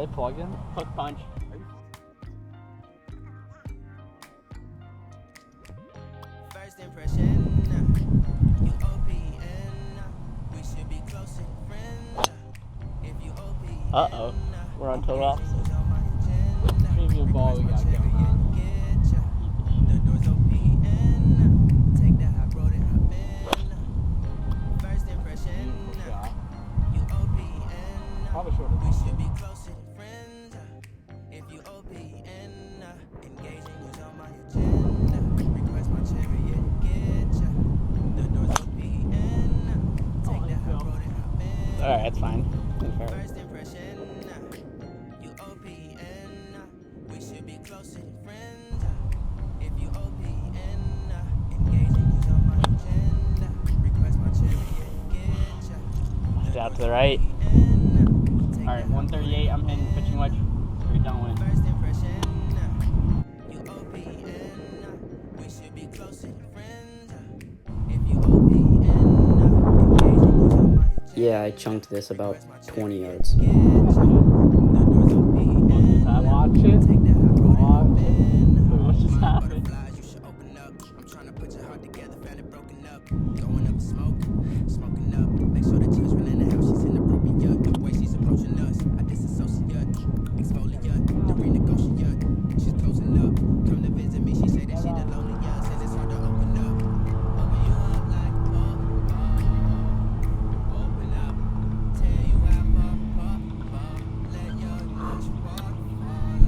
they plug in? Hook punch. First impression, you OPN, we should be closer friends. If you OPN, Uh-oh. We're on total opposite. Premium ball we got going on. The doors OPN, take that hot road and hop in. First impression, Beautiful shot. you OPN, Probably shorter we than should be closer friends. If you OPN, engaging was on my agenda. Request my chariot, get ya. The doors OPN, take that hot road and hop in. Alright, that's fine. That's fair. First impression, you OPN, we should be closer than friends. If you OPN, engaging is on my agenda. Request my chariot, get ya. It's out to the right. Alright, 138. I'm hitting pitching wedge. Straight downwind. First impression, you OPN, we should be closer than friends. If you OPN, engaging is on my agenda. Yeah, I chunked this about 20 yards. I watch it. Watch it. What just happened? You should open up. I'm trying to put your heart together, found it broken up. Going up in smoke, smoking up. Make sure the children in the house, she's inappropriate. The way she's approaching us, I disassociate. Exfoliate, the renegotiate. She's closing up. Come to visit me, she say that she the loneliest. Says it's hard to open up. Open you up like open up. Tell you how far, let your emotions walk.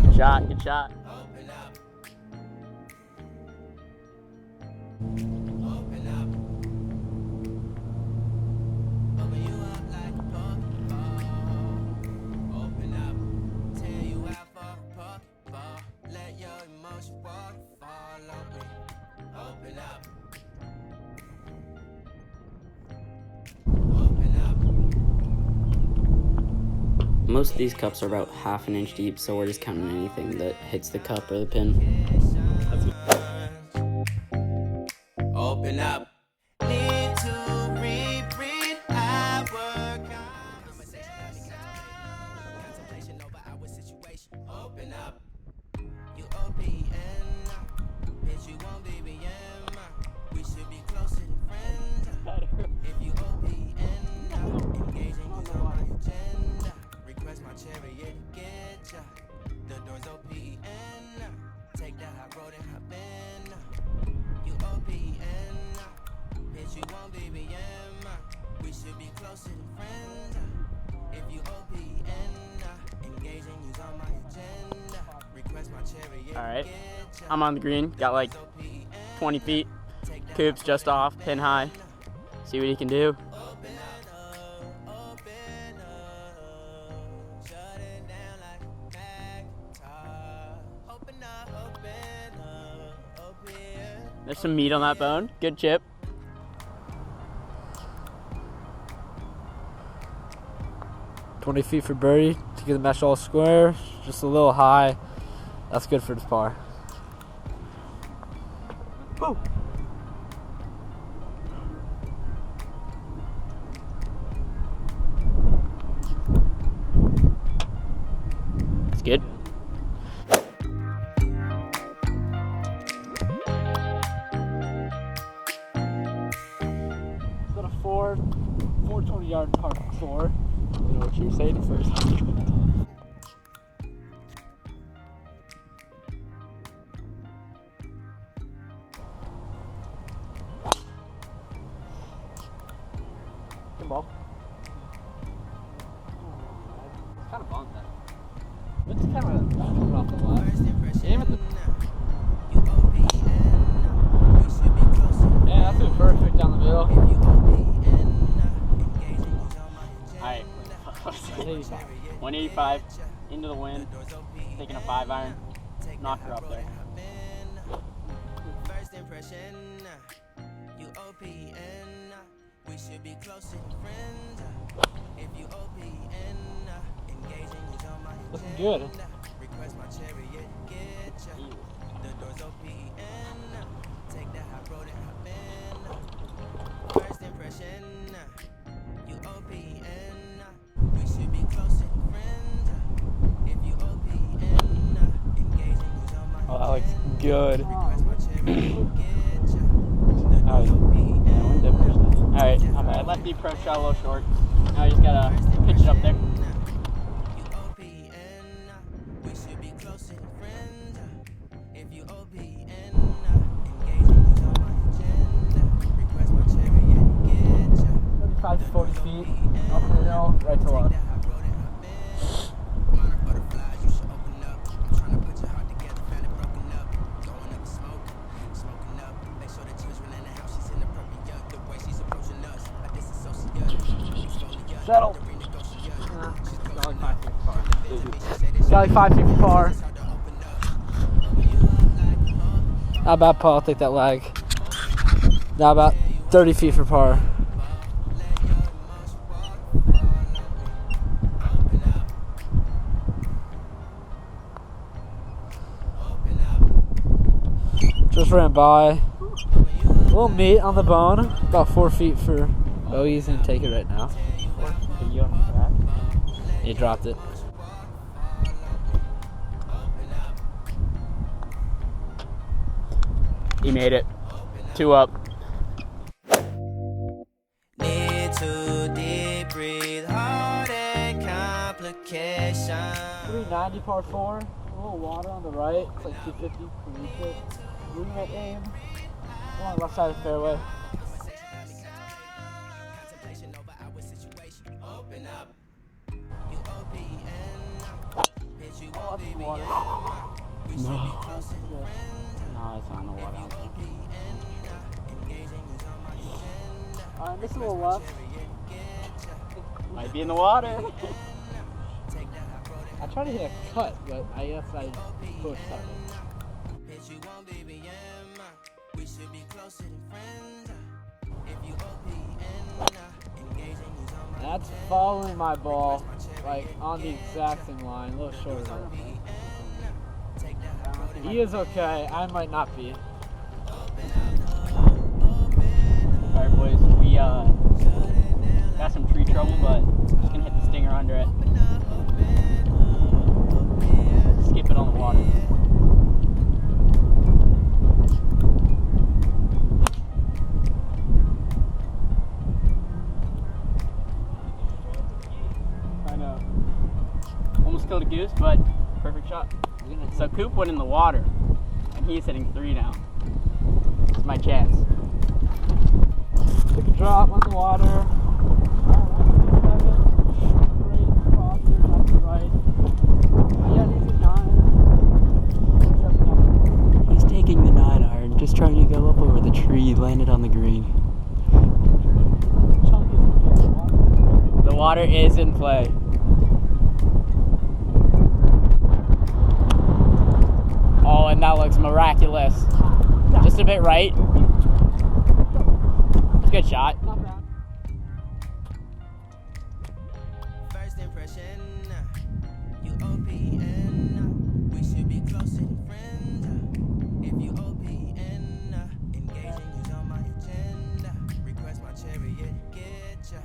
Good shot, good shot. Open up. Open up. Open you up like a puck. Open up. Tell you how far, puck. Let your emotions walk. Follow me. Open up. Open up. Most of these cups are about half an inch deep, so we're just counting anything that hits the cup or the pin. Open up. Need to reread our conversation. Contemplation over our situation. Open up. You OPN. Bitch, you won't BBM. We should be closer than friends. If you OPN, engaging is on my agenda. Request my chariot, get ya. The doors OPN. Take that hot road and hop in. You OPN, bitch, you won't BBM. We should be closer than friends. If you OPN, engaging is on my agenda. Request my chariot. Alright. I'm on the green. Got like 20 feet. Coop's just off, pin high. See what he can do. There's some meat on that bone. Good chip. $20 feet for birdie to get the mesh all square. Just a little high. That's good for this par. Woo! It's good. Got a 420-yard par 4. You know what you were saying first. Good ball. It's kind of bumped that. It's kind of coming off the left. Aim at the. Yeah, that's been perfect down the middle. Alright. 185. 185 into the wind. Taking a 5-iron. Knock her up there. First impression, you OPN. We should be closer than friends. If you OPN, engaging is on my Looking agenda. good. Request my chariot, get ya. The doors OPN. Take that hot road and hop in. First impression, you OPN. We should be closer than friends. good. Alright, not bad. Lefty approach shot a little short. Now you just gotta pitch it up there. If you OP and engaging is on my agenda. Request my chariot, get ya. 35 to 40 feet, up the hill, right to left. Monarch butterflies, you should open up. I'm trying to put your heart together, found it broken up. Going up in smoke, smoking up. Make sure the children in the house, she's inappropriate. The way she's approaching us, I disassociate. Settle. Got like 5 feet for par. Not bad, Paul. I'll take that lag. Now about 30 feet for par. Just ran by. A little meat on the bone. About 4 feet for bogey. He's gonna take it right now. He dropped it. He made it. 2 up. Need to deep breathe, heart and complication. 390 par 4. A little water on the right. It's like 250 for reach it. Room at aim. One left side of the fairway. Contemplation over our situation. Open up. You OP and bitch, you won't be me. We should be close and friends. No, it's on the water. This is a little left. Might be in the water. I tried to hit a cut, but I guess I pushed something. Bitch, you won't be me. We should be closer than friends. If you OP and engaging is on my That's following my ball, like on the exact same line, a little shorter. He is okay. I might not be. Alright, boys. We got some tree trouble, but just gonna hit the stinger under it. Skip it on the water. I know. Almost killed a goose, but perfect shot. So Coop went in the water, and he's hitting 3 now. It's my chance. Took a drop on the water. He's taking the 9-iron, just trying to go up over the tree, landed on the green. The water is in play. Oh, and that looks miraculous. Just a bit right. It's a good shot. first impression. You OP and we should be closer than friends. If you OP and engaging is on my agenda. Request my chariot, get ya.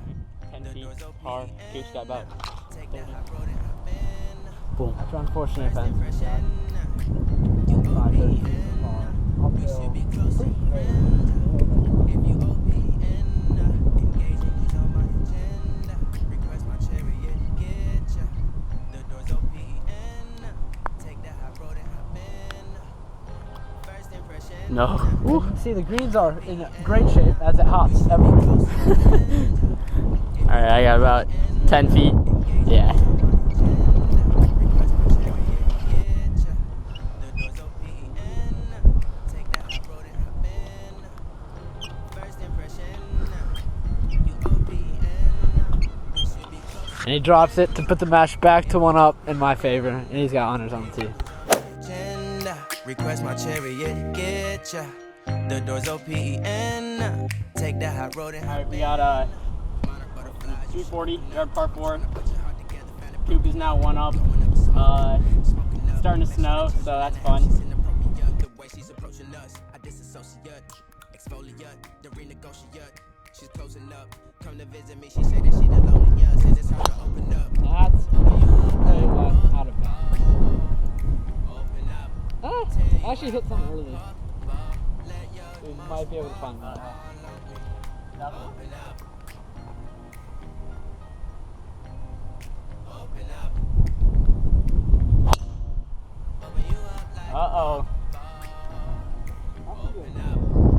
10 feet, par, Coop's got about. Take that hot road and hop in. Boom. That's unfortunate, Ben. You OP and we should be closer than friends. If you OP and engaging is on my agenda. Request my chariot, get ya. The doors OP and take that hot road and hop in. First impression. No. You can see the greens are in great shape as it hops every Alright, I got about 10 feet. Yeah. And he drops it to put the match back to 1 up in my favor. And he's got honors on the tee. Request my chariot, get ya. The doors OPN. Take that hot road and Alright, we got 340, yard par 4. Coop is now 1 up. It's starting to snow, so that's fun. The way she's approaching us, I disassociate, exfoliate, the renegotiate. She's closing up. Come to visit me, she say that she the loneliest, and it's hard to open up. That's very well out of bounds. Open up. Actually, actually hit some early. We might be able to find that. Uh-oh.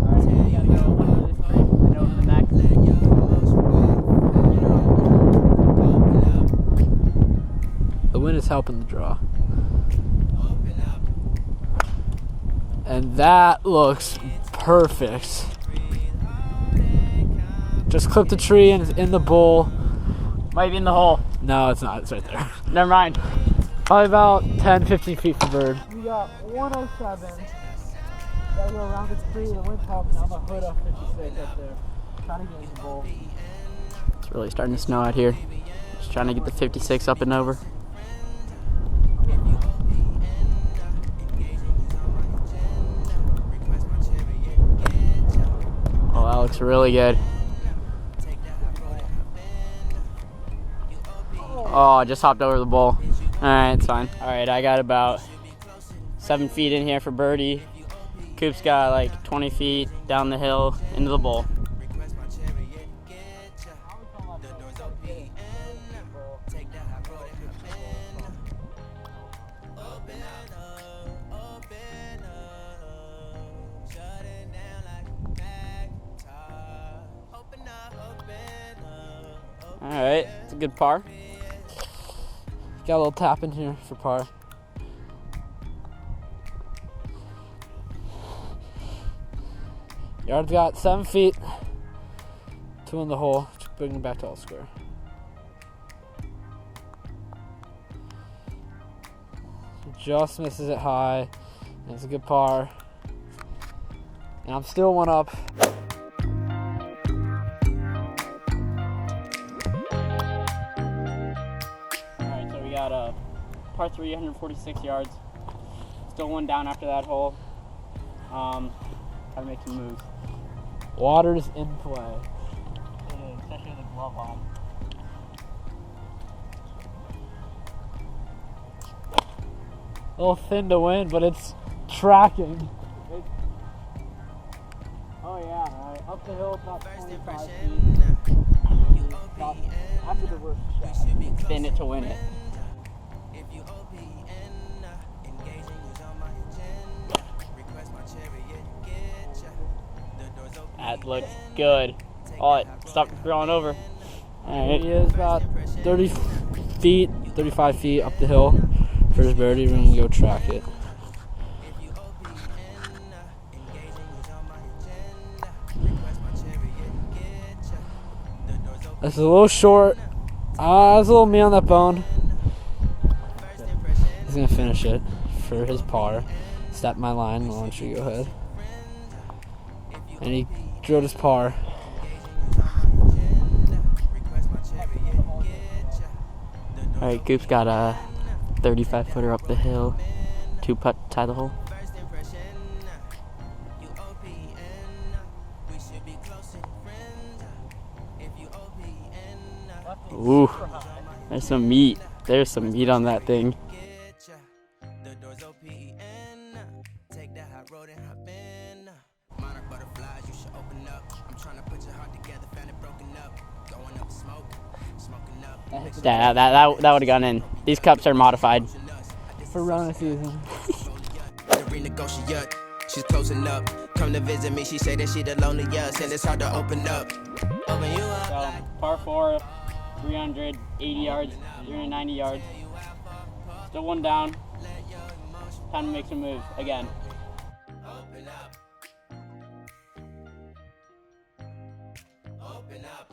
Alright, we gotta go under this tree and over the next. The wind is helping the draw. And that looks perfect. Just clip the tree and it's in the bowl. Might be in the hole. No, it's not. It's right there. Never mind. Probably about 10, 15 feet from bird. We got 107. Gotta go around this tree. The wind's helping. I'm a hood up 56 up there. Trying to get in the bowl. It's really starting to snow out here. Just trying to get the 56 up and over. Oh, that looks really good. Oh, I just hopped over the bowl. Alright, it's fine. Alright, I got about 7 feet in here for birdie. Coop's got like 20 feet down the hill into the bowl. Alright, it's a good par. Got a little tap in here for par. Yard's got 7 feet. 2 in the hole. Just bring it back to all square. Just misses it high. And it's a good par. And I'm still 1 up. Alright, so we got a par 3, 146 yards. Still 1 down after that hole. Gotta make some moves. Water's in play. Especially with the glove on. A little thin to win, but it's tracking. Oh yeah, alright. Up the hill, about 25 feet. About after the worst shot. Spin it to win it. That looks good. Oh, it stopped going over. Alright. He is about 30 feet, 35 feet up the hill for his birdie. We're going to go track it. This is a little short. There's a little meat on that bone. He's going to finish it for his par. Step my line. Why don't you go ahead? And he drilled his par. Alright, Coop's got a 35 footer up the hill. 2 putt to tie the hole. Ooh, there's some meat. There's some meat on that thing. Yeah, that would have gone in. These cups are modified. For Rona season. She's closing up. Come to visit me. She said that she the loneliest and it's hard to open up. Open you up. So, par 4, 380 yards, 390 yards. Still 1 down. Time to make some moves again. Open up. Open up.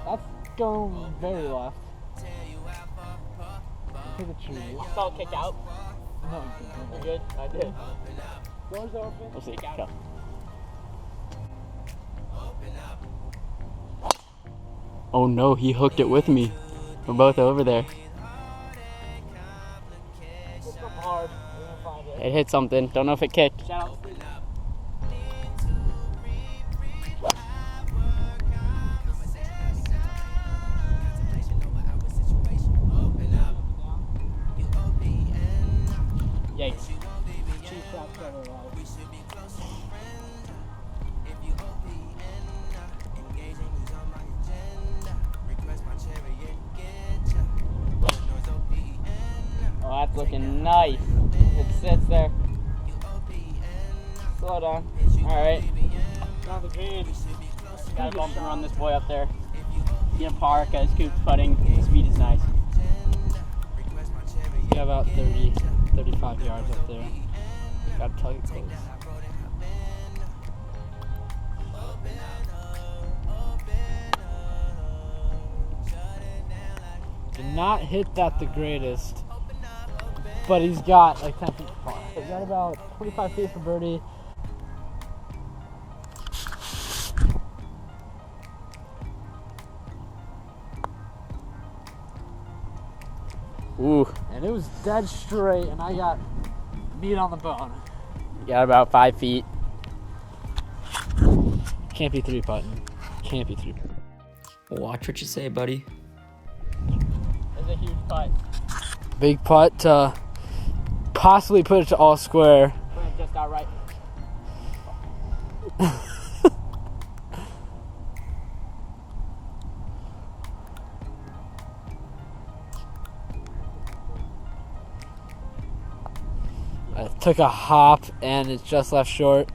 That's going very left. To the tree. Saw it kick out. No, We're good. I did. doors open. We'll see. Go. Oh no, he hooked it with me. We're both over there. It's up hard. We're gonna find it. It hit something. Don't know if it kicked. It's looking nice. It sits there. Slow down. Alright. On the green. Gotta bump and run this boy up there. You can park as Coop's putting. The speed is nice. Yeah, about 30, 35 yards up there. Gotta tug it close. Did not hit that the greatest, but he's got like 10 feet far. He's got about 25 feet for birdie. Ooh. And it was dead straight, and I got meat on the bone. Got about 5 feet. Can't be three putting. Can't be three putting. Watch what you say, buddy. It's a huge putt. Big putt to possibly put it to all square. Put it just out right. I took a hop and it's just left short,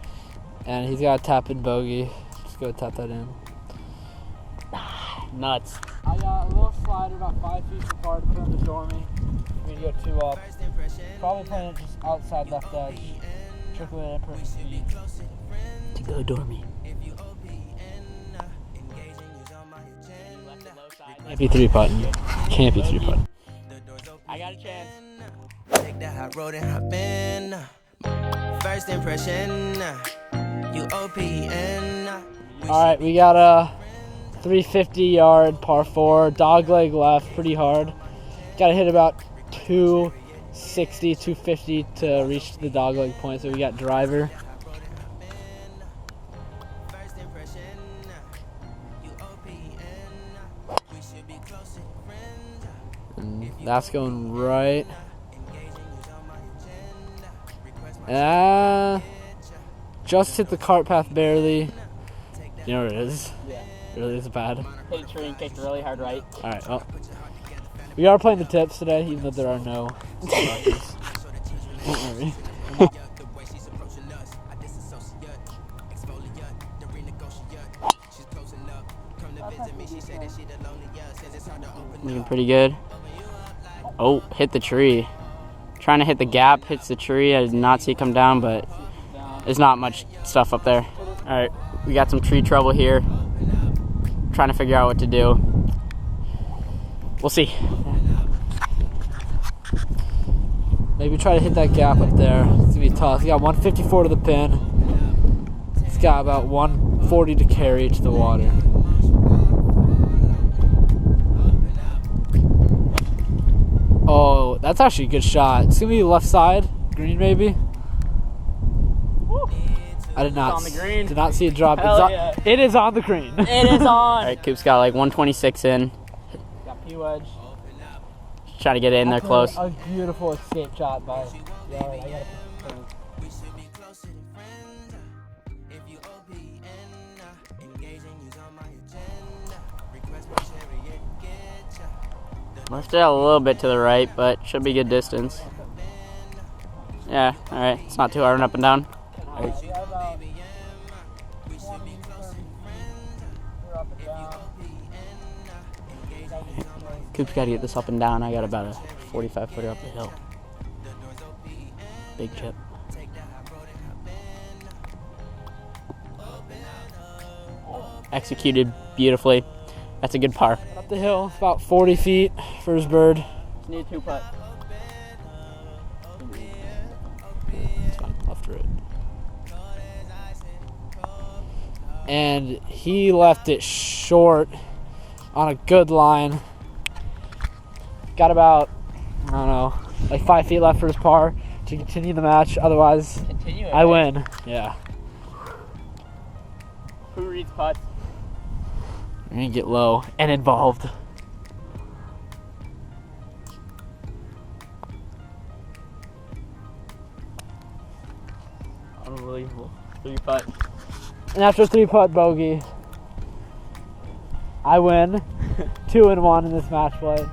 and he's got a tap in bogey. Just go tap that in. Nuts. I got a little slider about 5 feet from par to put in the dormy. I'm gonna go 2 up. Probably playing it just outside left edge. Trickle it in perfect speed. To go dormy. Can't be three putting. Can't be three putting. I got a chance. Take the hot road and hop in. First impression, you OPN. All right, we got a 350-yard par 4, dog leg left, pretty hard. Got to hit about 260, 250 to reach the dog leg point. So we got driver. And that's going right. Just hit the cart path barely. You know where it is? Yeah. It really is bad. Hit a tree and kicked really hard right. All right, well, we are playing the tips today, even though there are no charges. Don't worry. Looking pretty good. Oh, hit the tree. Trying to hit the gap, hits the tree. I did not see it come down, but there's not much stuff up there. All right, we got some tree trouble here. Trying to figure out what to do. We'll see. Maybe try to hit that gap up there. It's gonna be tough. He's got 154 to the pin. He's got about 140 to carry to the water. Oh, that's actually a good shot. It's gonna be left side, green maybe. I did not. It's on the green. Did not see it drop. Hell yeah. It is on the green. It is on. All right, Coop's got like 126 in. Got P wedge. Trying to get it in there close. A beautiful escape shot by Yard. I gotta put Left it out a little bit to the right, but should be good distance. Yeah, all right. It's not too hard and up and down. All right. Coop's got to get this up and down. I got about a 45 footer up the hill. Big chip. Executed beautifully. That's a good par. up the hill, about 40 feet for his bird. Need a 2-putt. It's fine, left to right. And he left it short on a good line. Got about, I don't know, like 5 feet left for his par to continue the match. Otherwise, Continue it, I right? win. Yeah. Who reads putts? We're gonna get low and involved. Unbelievable. 3-putt. And after a 3-putt bogey, I win 2-1 in this match play.